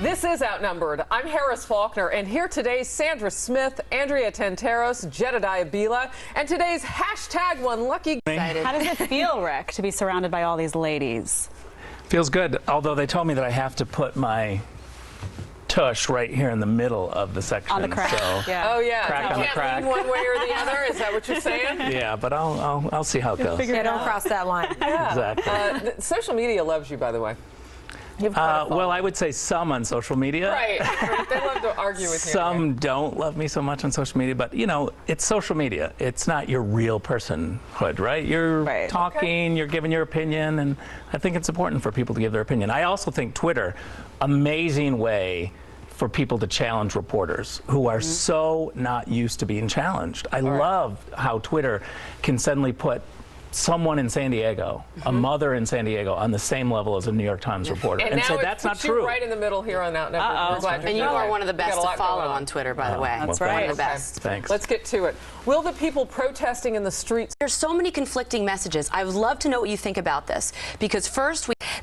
This is Outnumbered. I'm Harris Faulkner, and here today, Sandra Smith, Andrea Tanteros, Jedediah Bila, and today's #1 lucky. How does it feel, Rick, to be surrounded by all these ladies? Feels good, although they told me that I have to put my tush right here in the middle of the section. On the crack. So yeah. Oh, yeah. Crack on the crack. Lean one way or the other. Is that what you're saying? Yeah, but I'll see how it goes. Yeah, don't cross that line. Yeah. Exactly. Social media loves you, by the way. Well, I would say some on social media. Right. They love to argue with you. Some don't love me so much on social media, but you know, it's social media. It's not your real personhood, right? You're talking, you're giving your opinion, and I think it's important for people to give their opinion. I also think Twitter, amazing way for people to challenge reporters who are so not used to being challenged. I love how Twitter can suddenly put someone in San Diego, a mother in San Diego, on the same level as a New York Times reporter, and say that's not true. Right in the middle here on Outnumbered. And you are one of the best to follow on Twitter, by the way. That's right. One of the best. Thanks. Let's get to it. Will the people protesting in the streets? There's so many conflicting messages. I would love to know what you think about this, because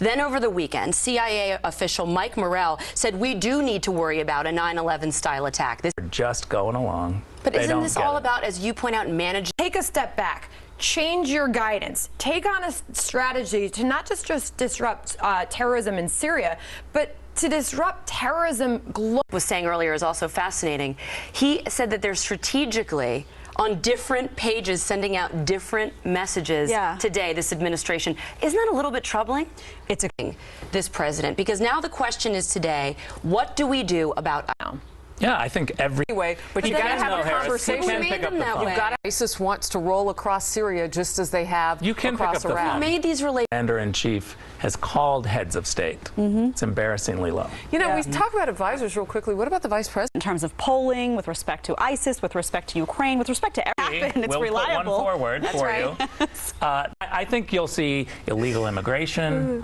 then over the weekend, CIA official Mike Morrell said we do need to worry about a 9/11 style attack. They're just going along. But isn't this all about, as you point out, managing? Take a step back. Change your guidance. Take on a strategy to not just disrupt terrorism in Syria, but to disrupt terrorism globally. Was saying earlier is also fascinating. He said that they're strategically on different pages sending out different messages today, this administration. Isn't that a little bit troubling? It's this president, because now the question is today, what do we do about Yeah, I think Anyway, but you got to have a conversation. ISIS wants to roll across Syria just as they have across Iraq. Made these Commander-in-Chief has called heads of state. It's embarrassingly low. You know, we talk about advisors real quickly. What about the vice president? In terms of polling, with respect to ISIS, with respect to Ukraine, with respect to everything, it's reliable. We'll put one forward for you. I think you'll see illegal immigration.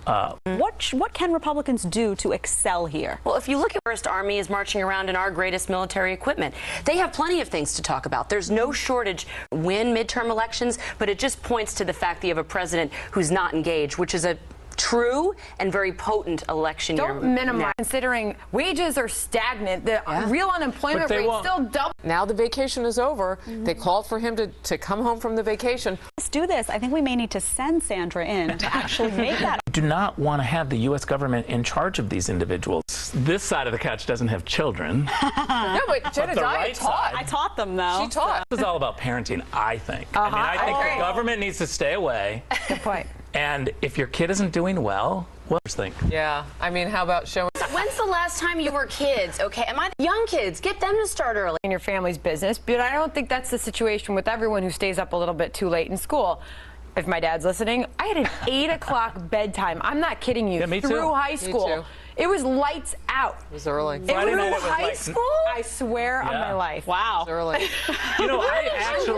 What can Republicans do to excel here? Well, if you look at the First Army is marching around in our greatest military equipment, they have plenty of things to talk about. There's no shortage win midterm elections, but it just points to the fact that you have a president who's not engaged, which is a true and very potent election year. Don't minimize, considering wages are stagnant. The real unemployment rate still double. Now the vacation is over. They called for him to come home from the vacation. Let's do this. I think we may need to send Sandra in to actually make that. Do not want to have the U.S. government in charge of these individuals. This side of the couch doesn't have children. No, but Jedediah taught. I taught them, though. She taught. This is all about parenting, I think. I mean, I think the government needs to stay away. Good point. And if your kid isn't doing well, what do you think? Yeah, I mean, how about showing? When's the last time you were kids? Okay, young kids, get them to start early. In your family's business, but I don't think that's the situation with everyone who stays up a little bit too late in school. If my dad's listening, I had an 8 o'clock bedtime. I'm not kidding you. Yeah, me through too. high school. Me too. It was lights out. It was early. Friday night it was high like- school? I swear on my life. Wow. It was early. You know, I actually,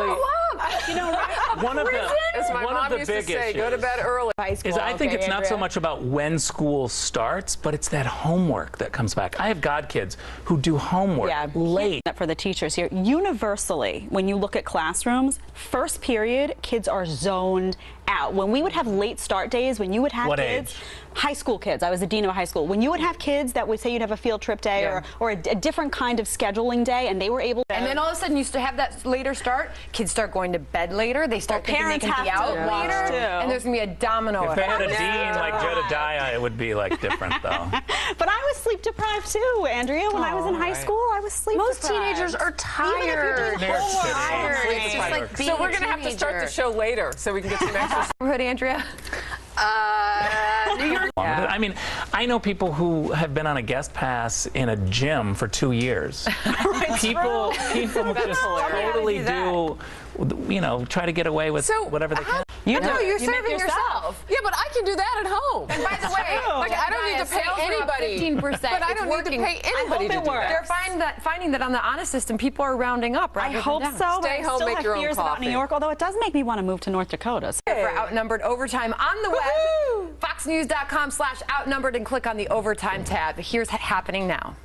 one of As my mom the used to big say, issues go to bed early. High school. is I think it's not so Andrea. much about when school starts, but it's that homework that comes back. I have godkids who do homework late. For the teachers here, universally, when you look at classrooms, first period, kids are zoned out. When we would have late start days, when you would have What kids, age? high school kids. I was the dean of a high school. When you would have kids that would say you'd have a field trip day or a different kind of scheduling day, and they were able to. And then all of a sudden, you used to have that later start. Kids start going to bed later. They start thinking they parents can be have out to watch, later. too. And there's going to be a domino If they had effect. a dean like Jedediah, it would be like different though. But I was sleep deprived too, Andrea. When I was in high school, I was sleep Most deprived. teenagers are tired. Even if you're doing They're homework. tired. It's just like being So we're a going to have to start the teenager. show later so we can get some extra. Neighborhood, Andrea? New York. I mean, I know people who have been on a guest pass in a gym for 2 years. People just totally do, you know, try to get away with whatever they can. You do. You're You serving make yourself. Yeah, but I can do that at home. And by the way, like, I don't need to pay anybody. 15%. But I don't need to pay anybody to do that. They're finding that on the honest system, people are rounding up. I hope so, but Stay I home, still make have your own fears about coffee. New York, although it does make me want to move to North Dakota. So For Outnumbered Overtime on the web, foxnews.com/outnumbered, and click on the Overtime tab. Here's happening now.